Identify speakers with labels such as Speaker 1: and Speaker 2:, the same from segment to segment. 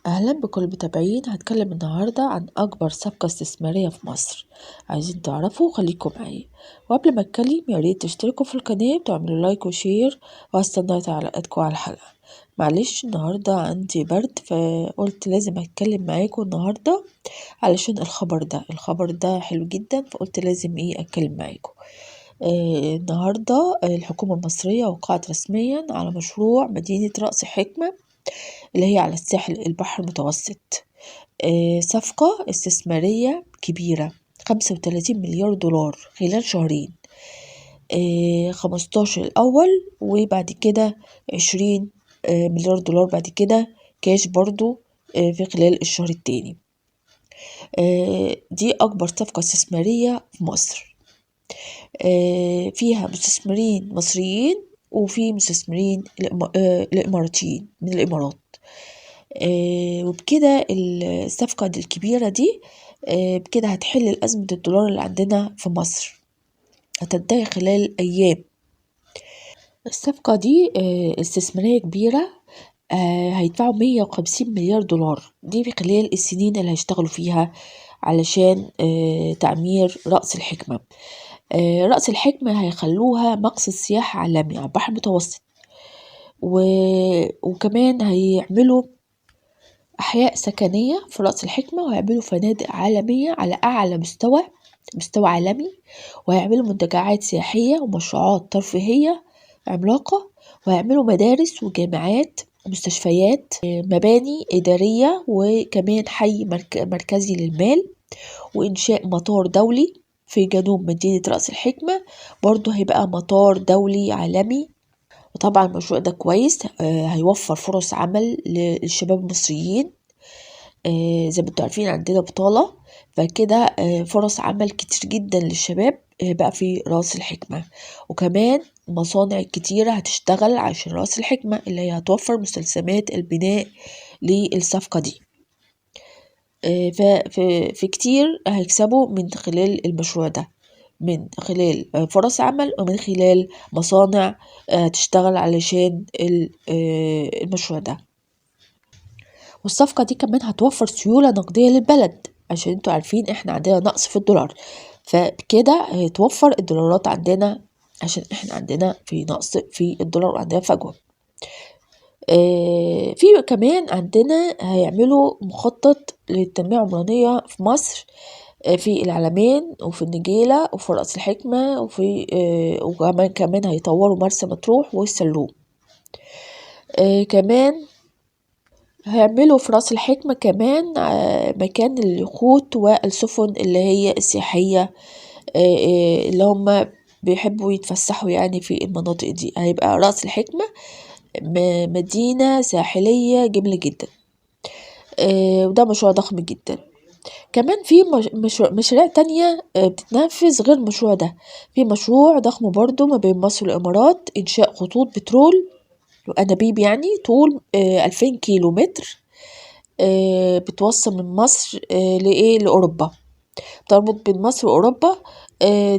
Speaker 1: أهلا بكل المتابعين. هتكلم النهاردة عن أكبر صفقة استثمارية في مصر. عايزين تعرفوا؟ خليكم معايا. وقبل ما أتكلم ياريت تشتركوا في القناة وتعملوا لايك وشير، وهستنى تعليقاتكم على الحلقة. معلش النهاردة عندي برد، فقلت لازم أتكلم معاكم النهاردة علشان الخبر ده حلو جدا، فقلت لازم أتكلم معاكم. النهاردة الحكومة المصرية وقعت رسميا على مشروع مدينة رأس حكمة اللي هي على الساحل البحر المتوسط. صفقة استثمارية كبيرة، 35 مليار دولار خلال شهرين. 15 الأول، وبعد كده 20 مليار دولار بعد كده كاش برضو في خلال الشهر التاني. دي أكبر صفقة استثمارية في مصر. فيها مستثمرين مصريين وفي مستثمرين الإماراتيين من الإمارات. وبكده الصفقة دي الكبيرة دي بكده هتحل أزمة الدولار اللي عندنا في مصر، هتنتهي خلال أيام. الصفقة دي استثمارية كبيرة، هيدفعوا 150 مليار دولار دي في خلال السنين اللي هيشتغلوا فيها علشان تعمير رأس الحكمة. رأس الحكمة هيخلوها مقصد سياحة عالمي على البحر المتوسط، وكمان هيعملوا أحياء سكنية في رأس الحكمة، وهيعملوا فنادق عالمية على أعلى مستوى عالمي، وهيعملوا منتجعات سياحية ومشروعات ترفيهية عملاقة، وهيعملوا مدارس وجامعات ومستشفيات، مباني إدارية، وكمان حي مركزي للمال، وإنشاء مطار دولي في جنوب مدينة رأس الحكمة. برضو هيبقى مطار دولي عالمي. وطبعا المشروع ده كويس، هيوفر فرص عمل للشباب المصريين. زي ما انتوا عارفين عندنا بطالة، فكده فرص عمل كتير جدا للشباب بقى في رأس الحكمة. وكمان مصانع كتيرة هتشتغل عشان رأس الحكمة اللي هي هتوفر مستلزمات البناء للصفقة دي. في كتير هيكسبوا من خلال المشروع ده، من خلال فرص عمل ومن خلال مصانع تشتغل علشان المشروع ده. والصفقة دي كمان هتوفر سيولة نقدية للبلد، عشان انتوا عارفين احنا عندنا نقص في الدولار، فكده هتوفر الدولارات عندنا عشان احنا عندنا في نقص في الدولار وعندنا فجوة. في كمان عندنا هيعملوا مخطط للتنمية العمرانية في مصر، في العلمين وفي النجيلة وفي رأس الحكمة وكمان هيطوروا مرسى مطروح والسلوم. كمان هيعملوا في رأس الحكمة كمان مكان لليخوت والسفن اللي هي السياحية، اللي هم بيحبوا يتفسحوا يعني في المناطق دي. هيبقى رأس الحكمة مدينة ساحلية جميلة جدا، وده مشروع ضخم جدا. كمان في مشاريع تانية بتتنفذ غير المشروع ده. في مشروع ضخم برضو ما بين مصر والإمارات، إنشاء خطوط بترول وأنابيب، يعني طول 2000 كيلو متر، بتوصل من مصر لأوروبا، تربط بين مصر وأوروبا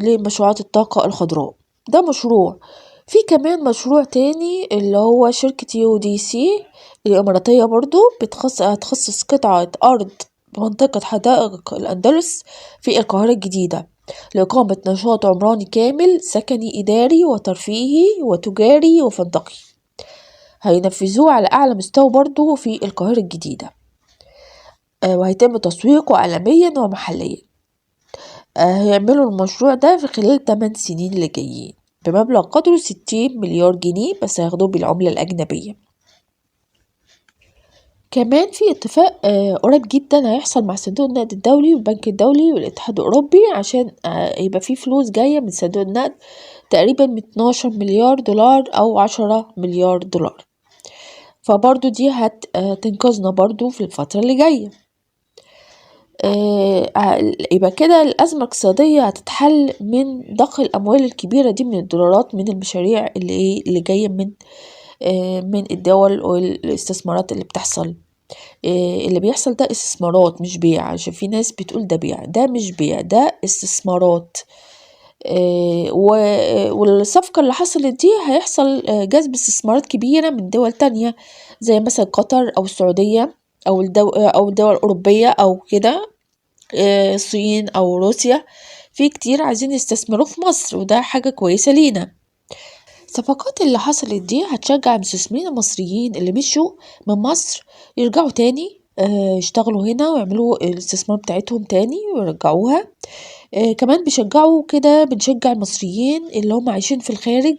Speaker 1: لمشروعات الطاقة الخضراء. ده مشروع. في كمان مشروع تاني اللي هو شركة UDC الإماراتية برضو هتخصص قطعة أرض بمنطقة حدائق الأندلس في القاهرة الجديدة لإقامة نشاط عمراني كامل، سكني إداري وترفيهي وتجاري وفندقي. هينفذوه على أعلى مستوى برضو في القاهرة الجديدة، وهيتم تسويقه عالميا ومحليا. هيعملوا المشروع ده في خلال 8 سنين اللي جايين بمبلغ قدره 60 مليار جنيه، بس هياخدوه بالعملة الأجنبية. كمان في اتفاق قريب جدا هيحصل مع صندوق النقد الدولي والبنك الدولي والاتحاد الأوروبي، عشان يبقى في فلوس جاية من صندوق النقد تقريبا من 12 مليار دولار أو 10 مليار دولار. فبرضو دي هتنقذنا برضو في الفترة اللي جاية. يبقى كده الأزمة الاقتصادية هتتحل من ضخ الأموال الكبيرة دي من الدولارات، من المشاريع اللي جاية من الدول والاستثمارات اللي بتحصل. اللي بيحصل ده استثمارات مش بيع، عشان في ناس بتقول ده بيع، ده مش بيع، ده استثمارات. والصفقة اللي حصلت دي هيحصل جذب استثمارات كبيرة من دول تانية زي مثلا قطر أو السعودية، أو الدول الأوروبية أو كده، الصين أو روسيا، في كتير عايزين يستثمروا في مصر، وده حاجة كويسة لينا. الصفقات اللي حصلت دي هتشجع المستثمرين المصريين اللي مشوا من مصر يرجعوا تاني، يشتغلوا هنا ويعملوا الاستثمار بتاعتهم تاني ويرجعوها. كمان بيشجعوا كده، بنشجع المصريين اللي هم عايشين في الخارج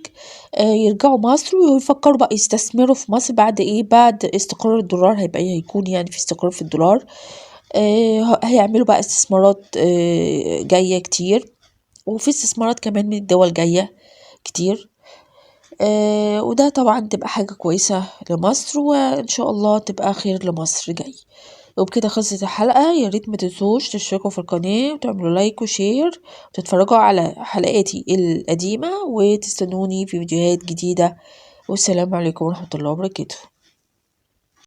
Speaker 1: يرجعوا مصر ويفكروا بقى يستثمروا في مصر بعد ايه، بعد استقرار الدولار، هيكون يعني في استقرار في الدولار. هيعملوا بقى استثمارات جاية كتير، وفي استثمارات كمان من الدول جاية كتير. وده طبعا تبقى حاجة كويسة لمصر، وإن شاء الله تبقى خير لمصر جاي. وبكده خلصت الحلقة. يا ريت ما تنسوش تشتركوا في القناة وتعملوا لايك وشير وتتفرجوا على حلقاتي القديمة، وتستنوني في فيديوهات جديدة. والسلام عليكم ورحمة الله وبركاته.